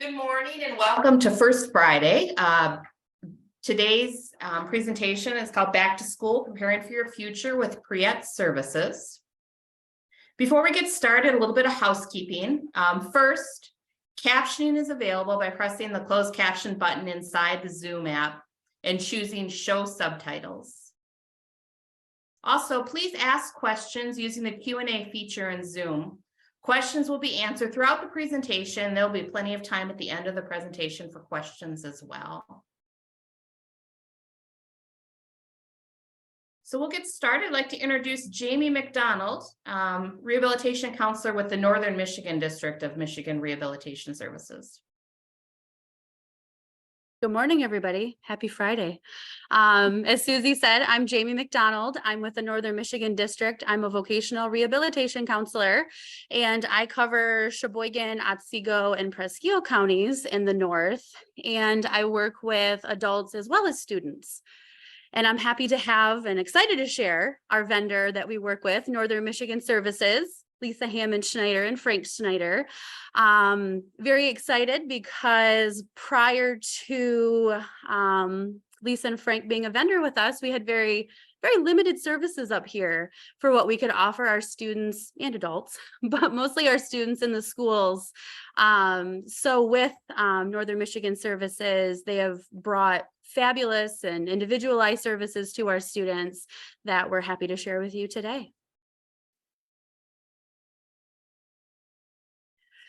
Good morning and welcome to First Friday. Today's presentation is called Back to School, Preparing for Your Future with Priet Services. Before we get started, a little bit of housekeeping. First, captioning is available by pressing the closed caption button inside the Zoom app and choosing Show Subtitles. Also, please ask questions using the Q&A feature in Zoom. Questions will be answered throughout the presentation. There'll be plenty of time at the end of the presentation for questions as well. So we'll get started. I'd like to introduce Jamie McDonald, Rehabilitation Counselor with the Northern Michigan District of Michigan Rehabilitation Services. Good morning, everybody. Happy Friday. As Susie said, I'm Jamie McDonald. I'm with the Northern Michigan District. I'm a vocational rehabilitation counselor, and I cover Sheboygan, Otsego, and Presque counties in the north. And I work with adults as well as students. And I'm happy to have and excited to share our vendor that we work with, Northern Michigan Services, Lisa Hammond Schneider and Frank Schneider. Very excited because prior to Lisa and Frank being a vendor with us, we had very limited services up here for what we could offer our students and adults, but mostly our students in the schools. So with Northern Michigan Services, they have brought fabulous and individualized services to our students that we're happy to share with you today.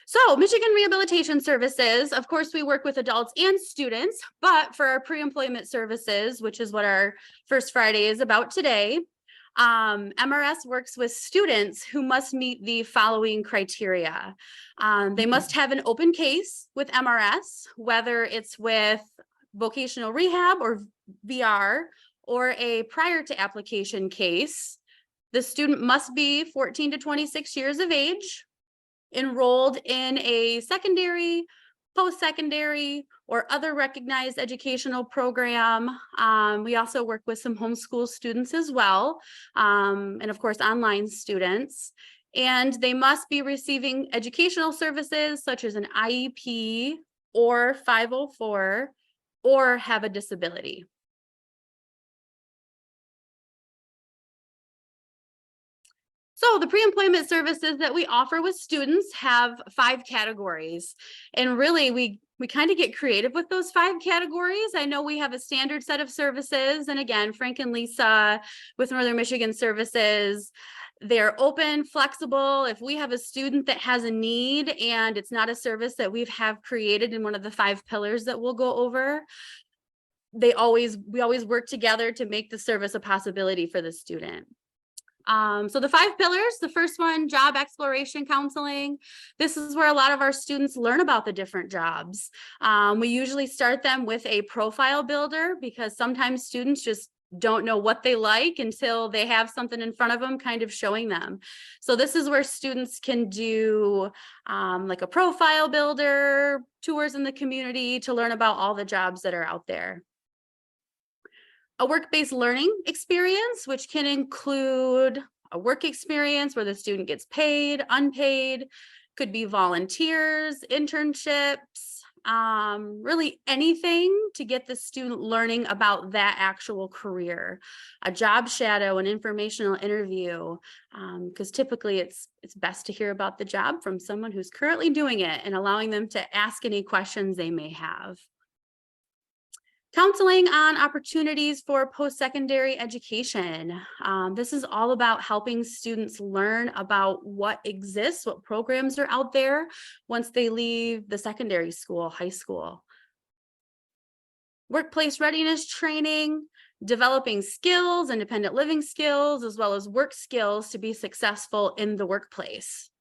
So Michigan Rehabilitation Services, of course, we work with adults and students, but for our pre-employment services, which is what our First Friday is about today, MRS works with students who must meet the following criteria. They must have an open case with MRS, whether it's with vocational rehab or VR, or a prior to application case. The student must be 14 to 26 years of age, enrolled in a secondary, post-secondary, or other recognized educational program. We also work with some homeschool students as well, and of course online students. And they must be receiving educational services such as an IEP or 504, or have a disability. So the pre-employment services that we offer with students have 5 categories. And really, we kind of get creative with those 5 categories. I know we have a standard set of services. And again, Frank and Lisa with Northern Michigan Services, they're open, flexible. If we have a student that has a need and it's not a service that we have created in one of the 5 pillars that we'll go over, we always work together to make the service a possibility for the student. So the 5 pillars, the first one, job exploration counseling. This is where a lot of our students learn about the different jobs. We usually start them with a profile builder because sometimes students just don't know what they like until they have something in front of them kind of showing them. So this is where students can do like a profile builder, tours in the community to learn about all the jobs that are out there. A work-based learning experience, which can include a work experience where the student gets paid, unpaid, could be volunteers, internships, really anything to get the student learning about that actual career. A job shadow, an informational interview, because typically it's best to hear about the job from someone who's currently doing it and allowing them to ask any questions they may have. Counseling on opportunities for post-secondary education. This is all about helping students learn about what exists, what programs are out there once they leave the secondary school, high school. Workplace readiness training, developing skills, independent living skills, as well as work skills to be successful in the workplace.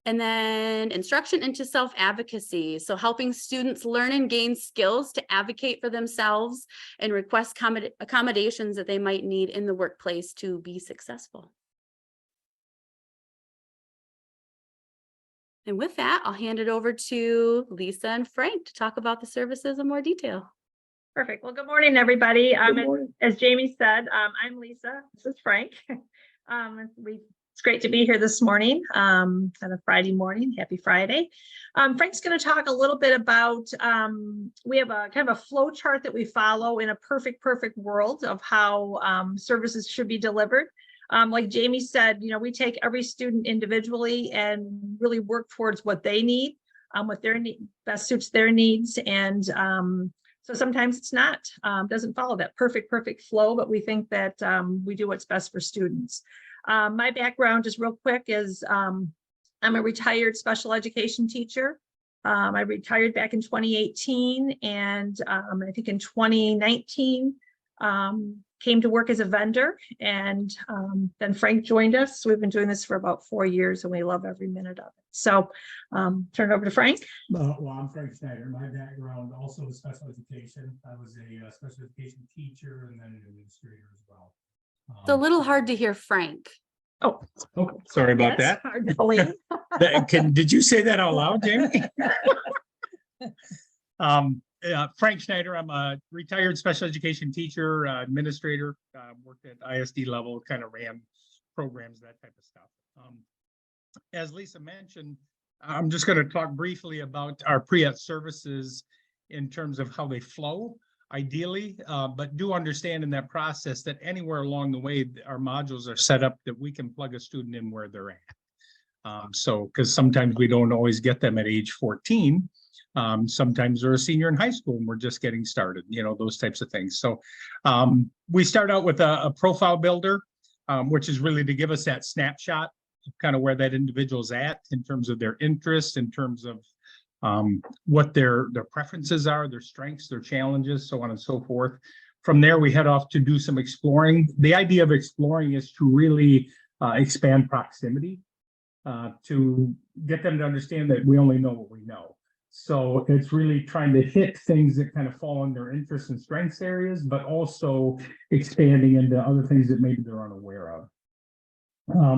And then instruction into self-advocacy. So helping students learn and gain skills to advocate for themselves and request accommodations that they might need in the workplace to be successful. And with that, I'll hand it over to Lisa and Frank to talk about the services in more detail. Perfect. Well, good morning, everybody. Good morning. As Jamie said, I'm Lisa. This is Frank. We It's great to be here this morning on a Friday morning. Happy Friday. Frank's going to talk a little bit about, we have a kind of a flow chart that we follow in a perfect world of how services should be delivered. Like Jamie said, we take every student individually and really work towards what they need, what their best suits their needs. And so sometimes it's not, doesn't follow that perfect flow, but we think that we do what's best for students. My background, just real quick, is I'm a retired special education teacher. I retired back in 2018, and I think in 2019, came to work as a vendor, and then Frank joined us. So we've been doing this for about 4 years, and we love every minute of it. So turn it over to Frank. Well, I'm Frank Schneider. My background also is special education. I was a special education teacher and then an administrator as well. It's a little hard to hear Frank. Oh, sorry about That's that. hard to believe. Did you say that out loud, Jamie? Frank Schneider. I'm a retired special education teacher, administrator. Worked at ISD level, kind of ran programs, that type of stuff. As Lisa mentioned, I'm just going to talk briefly about our pre-ETS services in terms of how they flow, ideally, but do understand in that process that anywhere along the way, our modules are set up that we can plug a student in where they're at. So, because sometimes we don't always get them at age 14. Sometimes they're a senior in high school and we're just getting started, those types of things. So we start out with a profile builder, which is really to give us that snapshot of kind of where that individual's at in terms of their interests, in terms of what their preferences are, their strengths, their challenges, so on and so forth. From there, we head off to do some exploring. The idea of exploring is to really expand proximity, to get them to understand that we only know what we know. So it's really trying to hit things that kind of fall in their interests and strengths areas, but also expanding into other things that maybe they're unaware of.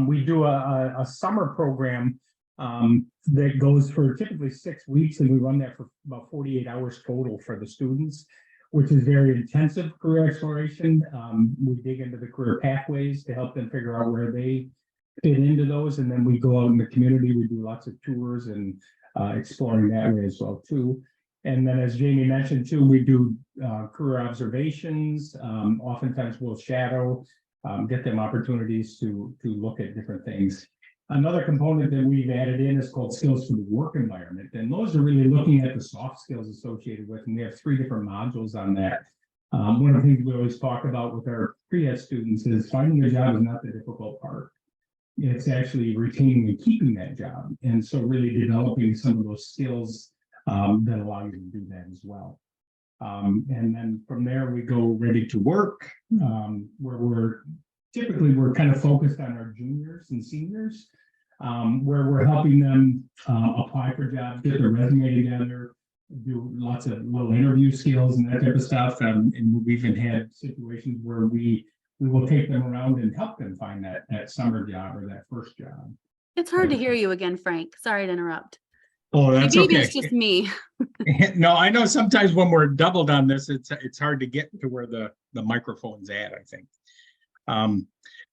We do a summer program that goes for typically 6 weeks, and we run that for about 48 hours total for the students, which is very intensive career exploration. We dig into the career pathways to help them figure out where they fit into those, and then we go out in the community. We do lots of tours and exploring that way as well too. And then, as Jamie mentioned too, we do career observations. Oftentimes we'll shadow, get them opportunities to look at different things. Another component that we've added in is called skills for the work environment. And those are really looking at the soft skills associated with, and we have 3 different modules on that. One of the things we always talk about with our pre-ETS students is finding a job is not the difficult part. It's actually retaining and keeping that job. And so really developing some of those skills that allow you to do that as well. And then from there, we go ready to work, where we're kind of focused on our juniors and seniors, where we're helping them apply for jobs, get their resume together, do lots of little interview skills and that type of stuff. And we've even had situations where we will take them around and help them find that summer job or that first job. It's hard to hear you again, Frank. Sorry to interrupt. Oh, that's Maybe okay. it's just me. No, I know sometimes when we're doubled on this, it's hard to get to where the microphone's at, I think.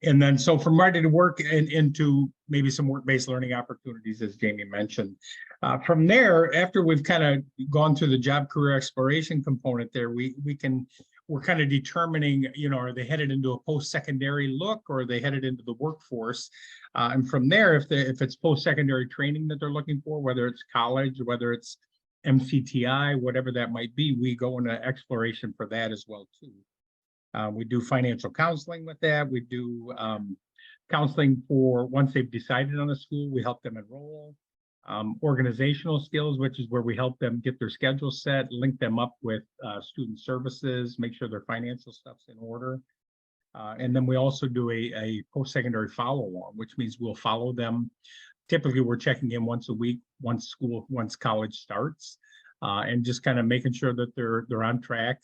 And then so from ready to work into maybe some work-based learning opportunities, as Jamie mentioned. From there, after we've kind of gone through the job career exploration component there, we're kind of determining, are they headed into a post-secondary look, or are they headed into the workforce? And from there, if it's post-secondary training that they're looking for, whether it's college, whether it's MCTI, whatever that might be, we go into exploration for that as well too. We do financial counseling with that. We do counseling for once they've decided on a school, we help them enroll. Organizational skills, which is where we help them get their schedule set, link them up with student services, make sure their financial stuff's in order. And then we also do a post-secondary follow-along, which means we'll follow them. Typically, we're checking in once a week, once college starts. And just kind of making sure that they're on track.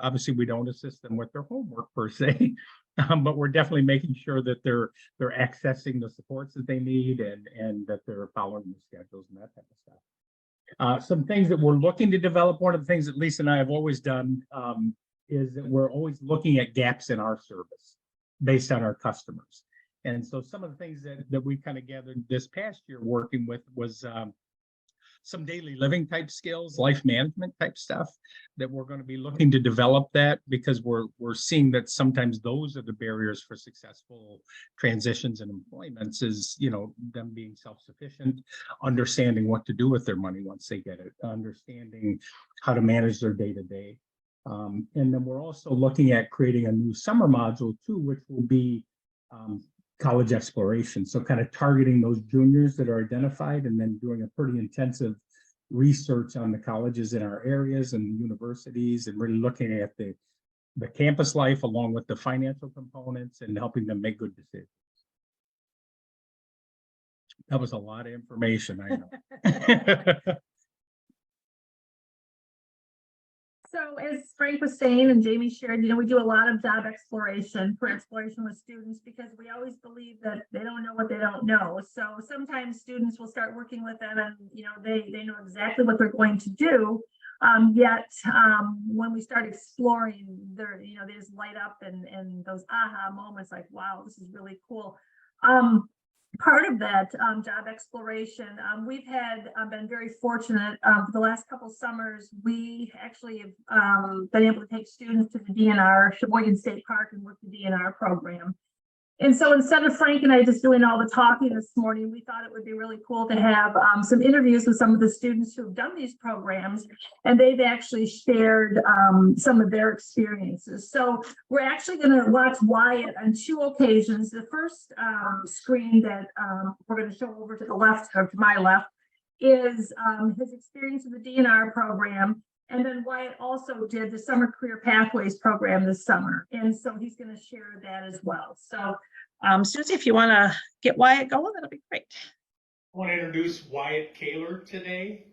Obviously, we don't assist them with their homework per se, but we're definitely making sure that they're accessing the supports that they need and that they're following the schedules and that type of stuff. Some things that we're looking to develop. One of the things that Lisa and I have always done is that we're always looking at gaps in our service based on our customers. And so some of the things that we kind of gathered this past year working with was some daily living type skills, life management type stuff that we're going to be looking to develop that because we're seeing that sometimes those are the barriers for successful transitions and employments is, them being self-sufficient, understanding what to do with their money once they get it, understanding how to manage their day-to-day. And then we're also looking at creating a new summer module too, which will be college exploration. So kind of targeting those juniors that are identified and then doing a pretty intensive research on the colleges in our areas and universities and really looking at the campus life along with the financial components and helping them make good decisions. That was a lot of information, I know. So as Frank was saying and Jamie shared, we do a lot of job exploration, career exploration with students because we always believe that they don't know what they don't know. So sometimes students will start working with them and, they know exactly what they're going to do. Yet when we start exploring, they just light up and those aha moments like, wow, this is really cool. Part of that job exploration, we've been very fortunate for the last couple summers. We actually have been able to take students to the DNR, Sheboygan State Park, and work the DNR program. And so instead of Frank and I just doing all the talking this morning, we thought it would be really cool to have some interviews with some of the students who have done these programs, and they've actually shared some of their experiences. So we're actually going to watch Wyatt on 2 occasions. The first screen that we're going to show over to the left, or to my left, is his experience in the DNR program. And then Wyatt also did the Summer Career Pathways program this summer. And so he's going to share that as well. So Susie, if you want to get Wyatt going, that'll be great. I want to introduce Wyatt Kaler today.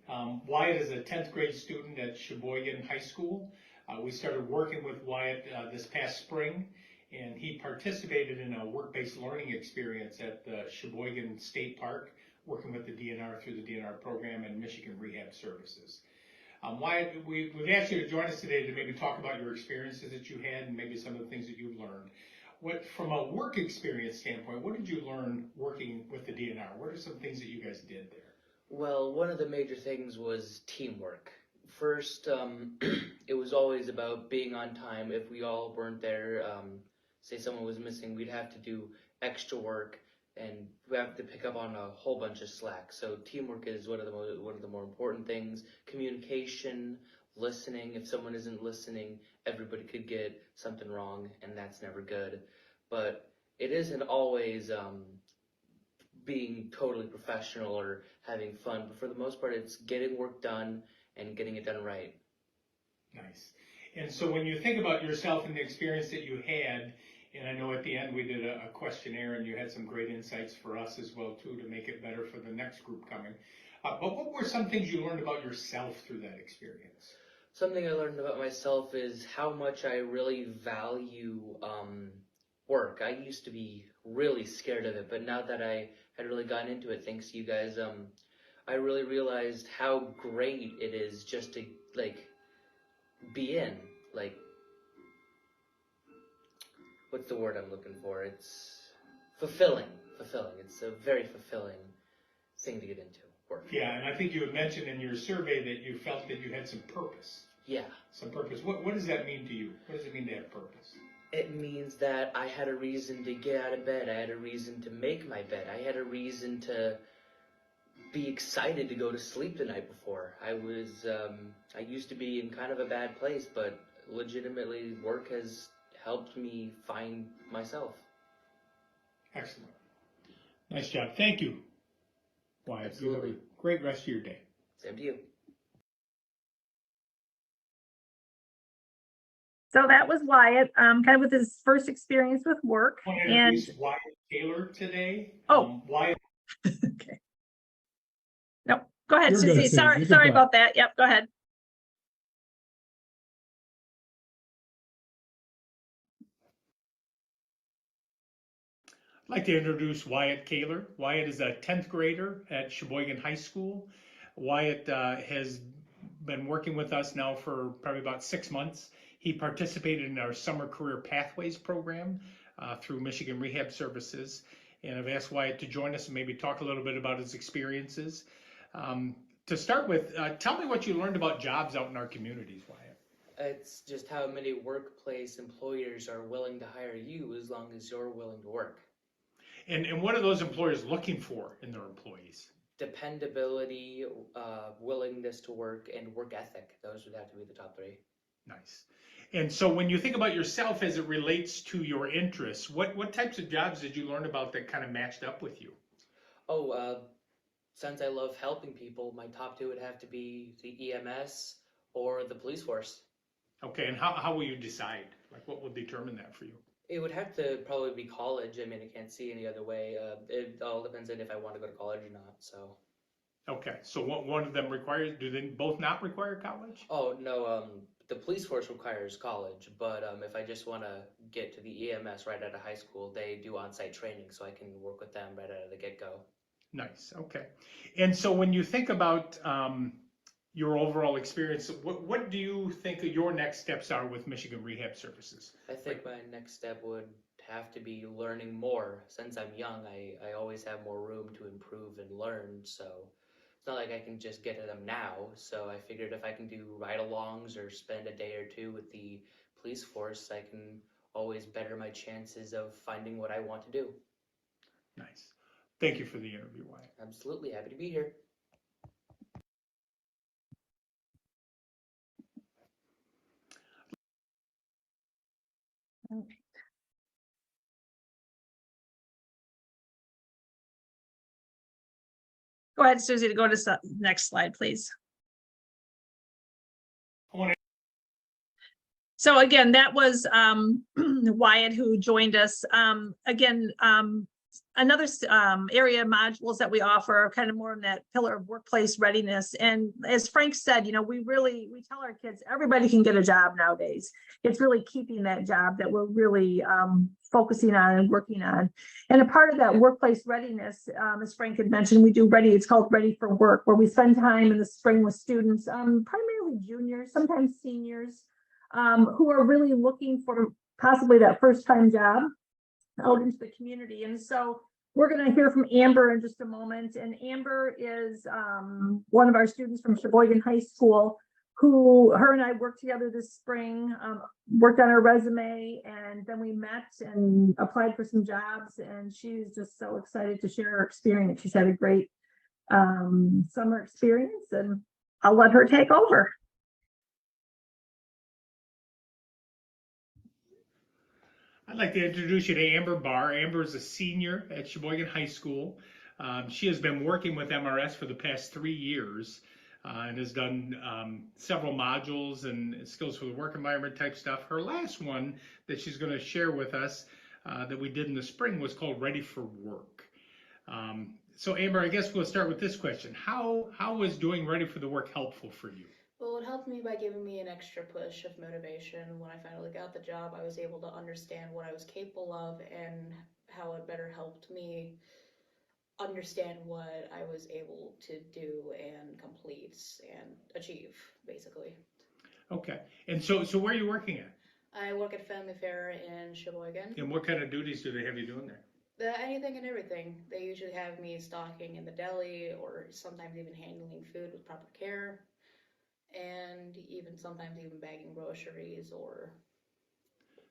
Wyatt is a 10th grade student at Sheboygan High School. We started working with Wyatt this past spring, and he participated in a work-based learning experience at the Sheboygan State Park, working with the DNR through the DNR program and Michigan Rehab Services. Wyatt, we've asked you to join us today to maybe talk about your experiences that you had and maybe some of the things that you've learned. From a work experience standpoint, what did you learn working with the DNR? What are some things that you guys did there? Well, one of the major things was teamwork. First, it was always about being on time. If we all weren't there, say someone was missing, we'd have to do extra work and we have to pick up on a whole bunch of slack. So teamwork is one of the more important things. Communication, listening. If someone isn't listening, everybody could get something wrong, and that's never good. But it isn't always being totally professional or having fun. But for the most part, it's getting work done and getting it done right. Nice. And so when you think about yourself and the experience that you had, and I know at the end we did a questionnaire and you had some great insights for us as well too to make it better for the next group coming. But what were some things you learned about yourself through that experience? Something I learned about myself is how much I really value work. I used to be really scared of it, but now that I had really gotten into it, thanks to you guys, I really realized how great it is just to be in, what's the word I'm looking for? It's fulfilling. It's a very fulfilling thing to get into, work. Yeah, and I think you had mentioned in your survey that you felt that you had some purpose. Yeah. Some purpose. What does that mean to you? What does it mean to have purpose? It means that I had a reason to get out of bed. I had a reason to make my bed. I had a reason to be excited to go to sleep the night before. I used to be in kind of a bad place, but legitimately work has helped me find myself. Excellent. Nice job. Thank you, Wyatt. Absolutely. You have a great rest of your day. Same to you. So that was Wyatt, kind of with his first experience with work. I want to And introduce Wyatt Kaler today. Oh. Wyatt. okay. No, go ahead, You're good, Susie. Susie. Sorry You can go. about that. Yep, go ahead. I'd like to introduce Wyatt Kaler. Wyatt is a 10th grader at Sheboygan High School. Wyatt has been working with us now for probably about 6 months. He participated in our Summer Career Pathways program. through Michigan Rehab Services. And I've asked Wyatt to join us and maybe talk a little bit about his experiences. To start with, tell me what you learned about jobs out in our communities, Wyatt. It's just how many workplace employers are willing to hire you as long as you're willing to work. And what are those employers looking for in their employees? Dependability, willingness to work, and work ethic. Those would have to be the top three. Nice. And so when you think about yourself as it relates to your interests, what types of jobs did you learn about that kind of matched up with you? Oh, since I love helping people, my top two would have to be the EMS or the police force. Okay, and how will you decide? Like, what will determine that for you? It would have to probably be college. I mean, I can't see any other way. It all depends on if I want to go to college or not. So. Okay, so one of them requires, do they both not require college? Oh no, the police force requires college, but if I just want to get to the EMS right out of high school, they do on-site training, so I can work with them right out of the get-go. Nice, okay. And so when you think about your overall experience, what do you think your next steps are with Michigan Rehab Services? I think my next step would have to be learning more. Since I'm young, I always have more room to improve and learn, so it's not like I can just get to them now. So I figured if I can do ride-alongs or spend a day or two with the police force, I can always better my chances of finding what I want to do. Nice. Thank you for the interview, Wyatt. Absolutely happy to be here. Go ahead, Susie, to go to the next slide, please. I want to So again, that was Wyatt who joined us. Again, another area of modules that we offer are kind of more in that pillar of workplace readiness. And as Frank said, you know, we tell our kids, everybody can get a job nowadays. It's really keeping that job that we're really focusing on and working on. And a part of that workplace readiness, as Frank had mentioned, we do it's called Ready for Work, where we spend time in the spring with students, primarily juniors, sometimes seniors, who are really looking for possibly that first time job out into the community. And so we're going to hear from Amber in just a moment. And Amber is one of our students from Sheboygan High School, her and I worked together this spring, worked on her resume, and then we met and applied for some jobs. And she's just so excited to share her experience. She's had a great summer experience, and I'll let her take over. I'd like to introduce you to Amber Barr. Amber is a senior at Sheboygan High School. She has been working with MRS for the past 3 years and has done several modules and skills for the work environment type stuff. Her last one that she's going to share with us that we did in the spring was called Ready for Work. So Amber, I guess we'll start with this question. How was doing Ready for the Work helpful for you? Well, it helped me by giving me an extra push of motivation. When I finally got the job, I was able to understand what I was capable of and how it better helped me understand what I was able to do and complete and achieve, basically. Okay. And so where are you working at? I work at Family Fare in Sheboygan. And what kind of duties do they have you doing there? Anything and everything. They usually have me stocking in the deli or sometimes even handling food with proper care. And even sometimes even bagging groceries or,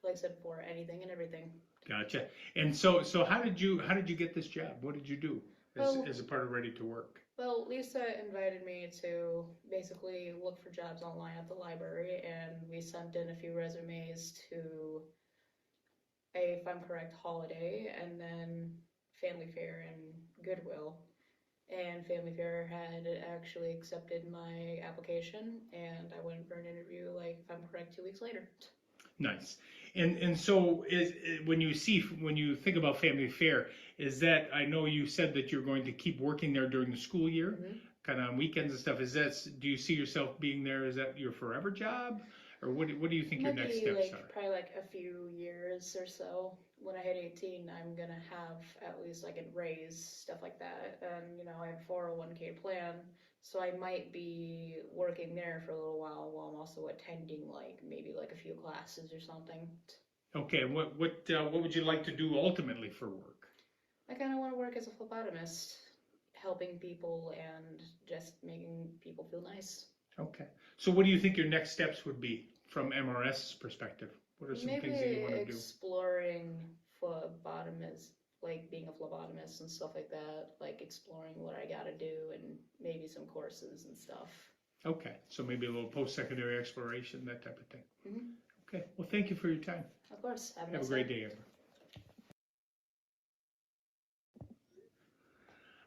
like I said before, anything and everything. Gotcha. And so how did you get this job? What did you do as a part of Ready to Work? Well, Lisa invited me to basically look for jobs online at the library, and we sent in a few resumes to if I'm correct, Holiday, and then Family Fare and Goodwill. And Family Fare had actually accepted my application, and I went for an interview, like, if I'm correct, 2 weeks later. Nice. And so when you think about Family Fare, is that, I know you said that you're going to keep working there during the school year, kind of on weekends and stuff. Do you see yourself being there? Is that your forever job? Or what do you think your next steps are? Probably like a few years or so. When I hit 18, I'm gonna have at least like a raise, stuff like that. And I have a 401k plan, so I might be working there for a little while I'm also attending like maybe like a few classes or something. Okay, what would you like to do ultimately for work? I kind of want to work as a phlebotomist, helping people and just making people feel nice. Okay, so what do you think your next steps would be from MRS's perspective? What are some Maybe things that you want to do? exploring phlebotomist, like being a phlebotomist and stuff like that, like exploring what I gotta do and maybe some courses and stuff. Okay, so maybe a little post-secondary exploration, that type of thing. Hmm. Okay, well, thank you for your time. Of course. Have a Have a nice great day, Amber.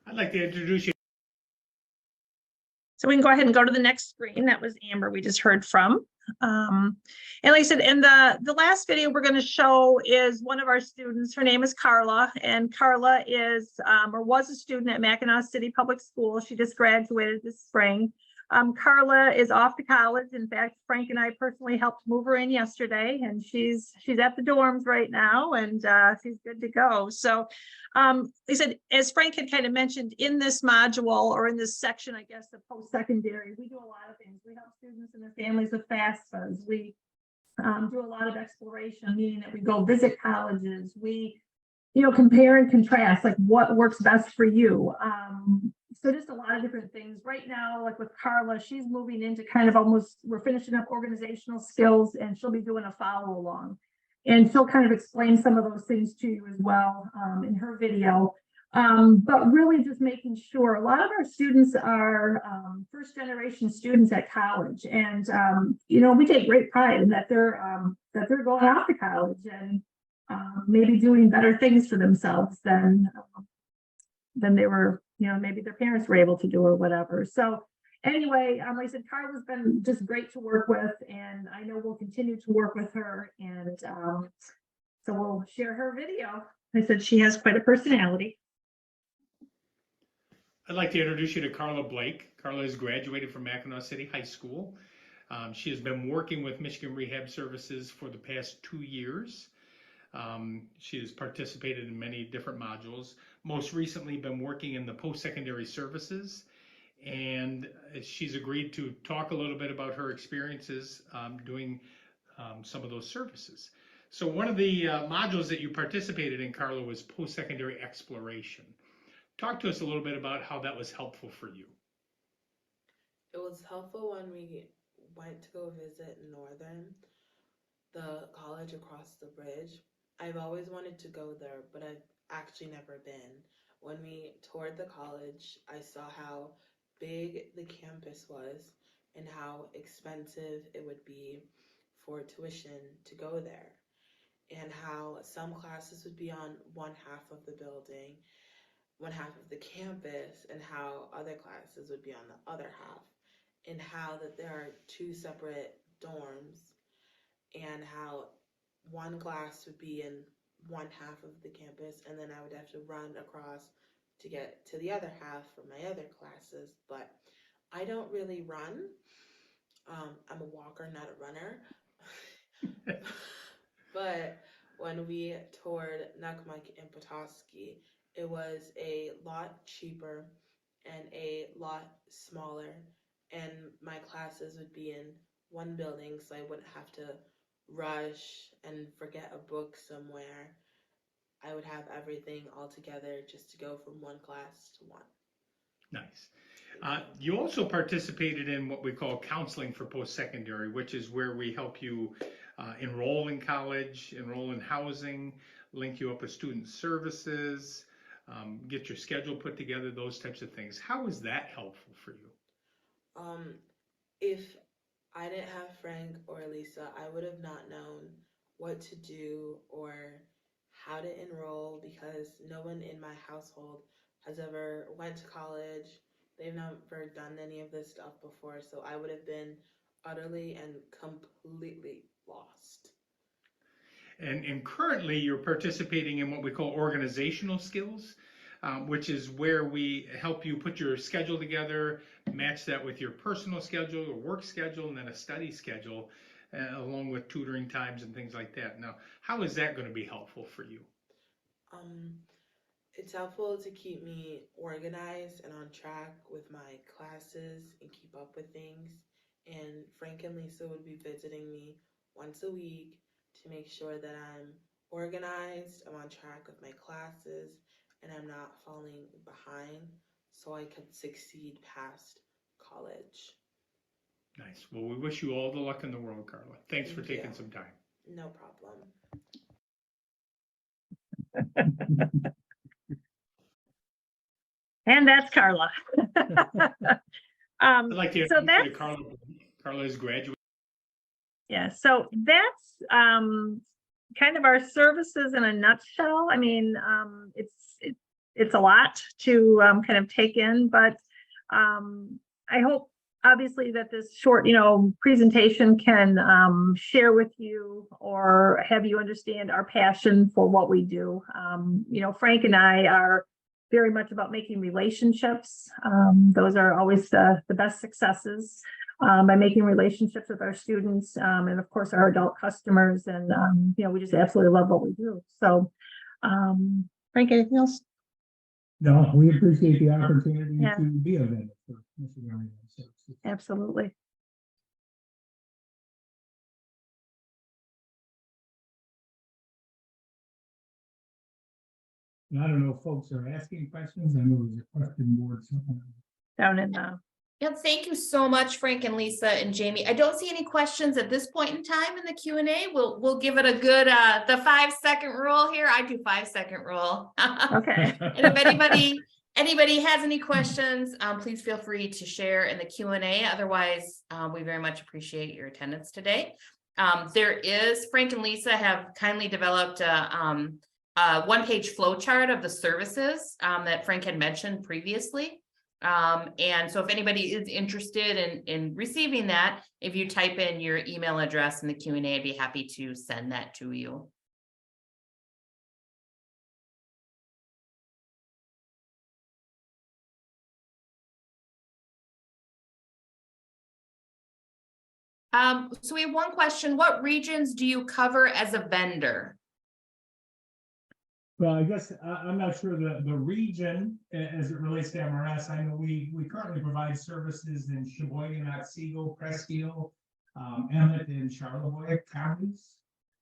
I'd like to introduce you. So we can go ahead and go to the next screen. That was Amber we just heard from. And like I said, in the last video we're going to show is one of our students. Her name is Carla, and Carla is or was a student at Mackinac City Public School. She just graduated this spring. Carla is off to college. In fact, Frank and I personally helped move her in yesterday, and she's at the dorms right now, and she's good to go. So they said, as Frank had kind of mentioned, in this module or in this section, I guess, the post-secondary, we do a lot of things. We help students and their families with FAFSAs. We do a lot of exploration, meaning that we go visit colleges. We, compare and contrast, like what works best for you. So just a lot of different things. Right now, like with Carla, she's moving into kind of almost, we're finishing up organizational skills, and she'll be doing a follow along. And she'll kind of explain some of those things to you as well in her video. But really just making sure a lot of our students are first generation students at college. And, we take great pride in that they're going off to college and maybe doing better things for themselves than they were, maybe their parents were able to do or whatever. So anyway, like I said, Carla's been just great to work with, and I know we'll continue to work with her. And so we'll share her video. I said she has quite a personality. I'd like to introduce you to Carla Blake. Carla has graduated from Mackinac City High School. She has been working with Michigan Rehab Services for the past 2 years. She has participated in many different modules, most recently been working in the post-secondary services, and she's agreed to talk a little bit about her experiences doing some of those services. So one of the modules that you participated in, Carla, was post-secondary exploration. Talk to us a little bit about how that was helpful for you. It was helpful when we went to go visit Northern, the college across the bridge. I've always wanted to go there, but I've actually never been. When we toured the college, I saw how big the campus was and how expensive it would be for tuition to go there, and how some classes would be on one half of the building, one half of the campus, and how other classes would be on the other half, and how that there are two separate dorms, and how one class would be in one half of the campus, and then I would have to run across to get to the other half for my other classes. But I don't really run. I'm a walker, not a runner. But when we toured Nukmuk and Petoskey, it was a lot cheaper and a lot smaller, and my classes would be in one building, so I wouldn't have to rush and forget a book somewhere. I would have everything all together just to go from one class to one. Nice. You also participated in what we call counseling for post-secondary, which is where we help you enroll in college, enroll in housing, link you up with student services, get your schedule put together, those types of things. How was that helpful for you? If I didn't have Frank or Lisa, I would have not known what to do or how to enroll, because no one in my household has ever went to college. They've never done any of this stuff before, so I would have been utterly and completely lost. And currently you're participating in what we call organizational skills, which is where we help you put your schedule together, match that with your personal schedule or work schedule, and then a study schedule, along with tutoring times and things like that. Now, how is that going to be helpful for you? It's helpful to keep me organized and on track with my classes and keep up with things. And Frank and Lisa would be visiting me once a week to make sure that I'm organized, I'm on track with my classes, and I'm not falling behind so I could succeed past college. Nice. Well, we wish you all the luck in the world, Carla. Thanks for Thank taking you. some time. No problem. And that's Carla. I'd like to So introduce you that's, to Carla. Carla is graduate. yeah, so that's kind of our services in a nutshell. I mean, it's a lot to kind of take in, but I hope obviously that this short, presentation can share with you or have you understand our passion for what we do. Frank and I are very much about making relationships. Those are always the best successes. By making relationships with our students, and of course our adult customers, and we just absolutely love what we do. So, Frank, anything else? No, we appreciate the opportunity Yeah. to be a vendor for Michigan Area Services. Absolutely. And I don't know if folks are asking questions. I know there's a question board somewhere. Down in the, Yep, thank you so much, Frank and Lisa and Jamie. I don't see any questions at this point in time in the Q&A. We'll give it a good the 5-second rule here. I do 5-second rule. okay. And if anybody has any questions, please feel free to share in the Q&A. Otherwise, we very much appreciate your attendance today. Frank and Lisa have kindly developed a one-page flow chart of the services that Frank had mentioned previously. And so if anybody is interested in receiving that, if you type in your email address in the Q&A, I'd be happy to send that to you. So we have one question. What regions do you cover as a vendor? Well, I guess I'm not sure the region as it relates to MRS. I know we currently provide services in Sheboygan, Otsego, Presque, Emmett, and Charlevoix counties.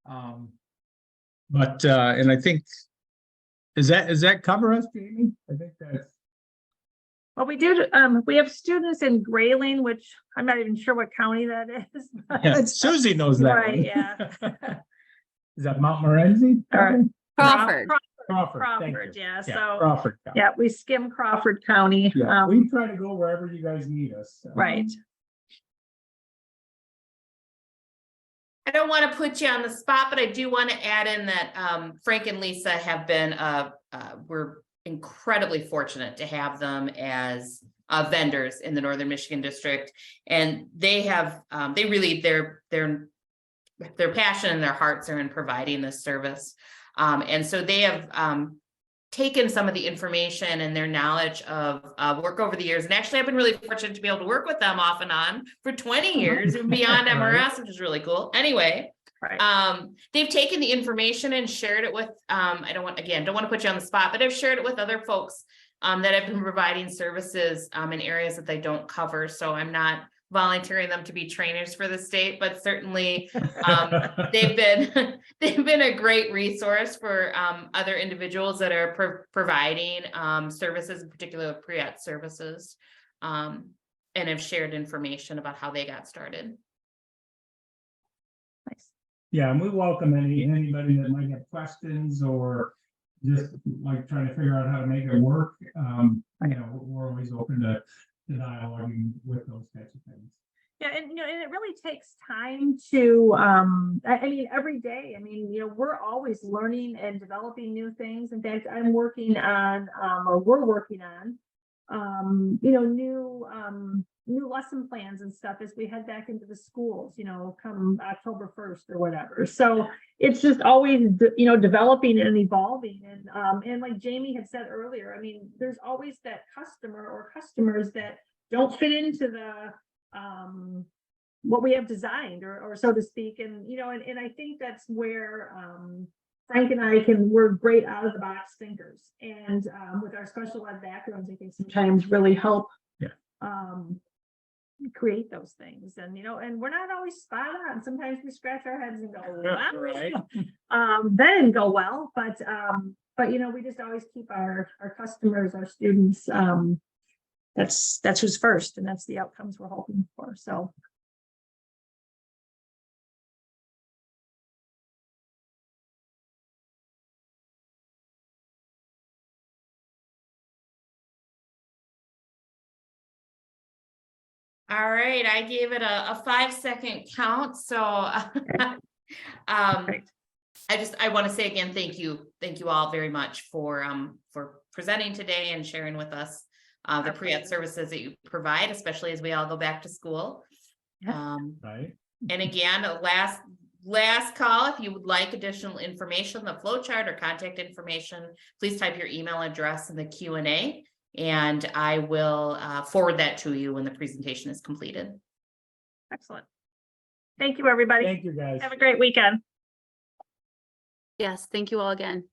But and I think does that cover us, Jamie? I think that's Well, we do. We have students in Grayling, which I'm not even sure what county that is. yeah, Susie knows that. Right, one. yeah. Is that Mount Morency? Or Crawford. Crawford. Thank Crawford, you. yeah. Yeah, So Crawford. County. yeah, we skim Crawford County. Yeah, we try to go wherever you guys need us. Right. I don't want to put you on the spot, but I do want to add in that Frank and Lisa have been, we're incredibly fortunate to have them as vendors in the Northern Michigan District. And they have, their passion and their hearts are in providing this service. And so they have taken some of the information and their knowledge of work over the years. And actually, I've been really fortunate to be able to work with them off and on for 20 years and beyond MRS, which is really cool. Anyway, they've taken the information and shared it with, I don't want to put you on the spot, but I've shared it with other folks that have been providing services in areas that they don't cover. So I'm not volunteering them to be trainers for the state, but certainly they've been a great resource for other individuals that are providing services, in particular pre-ETS services, and have shared information about how they got started. Nice. Yeah, and we welcome anybody that might have questions or just like trying to figure out how to make it work. We're always open to dialoguing with those types of things. Yeah, and and it really takes time to I mean every day. I mean, we're always learning and developing new things. In fact, I'm working on or we're working on new lesson plans and stuff as we head back into the schools, come October 1st or whatever. So it's just always developing and evolving. And like Jamie had said earlier, I mean, there's always that customer or customers that don't fit into the what we have designed or so to speak. And and I think that's where Frank and we're great out of the box thinkers, and with our special ed backgrounds, I think sometimes really help create those things. And, and we're not always spot on. Sometimes we scratch our heads and go, wow. Right. Then go well, but we just always keep our customers, our students, that's who's first, and that's the outcomes we're hoping for. So. All right, I gave it a 5-second count, so Perfect. I want to say again, thank you all very much for presenting today and sharing with us the pre-ed services that you provide, especially as we all go back to school. Right. And again, last call, if you would like additional information, the flow chart or contact information, please type your email address in the Q&A, and I will forward that to you when the presentation is completed. Excellent. Thank you, everybody. Thank you, guys. Have a great weekend. Yes, thank you all again.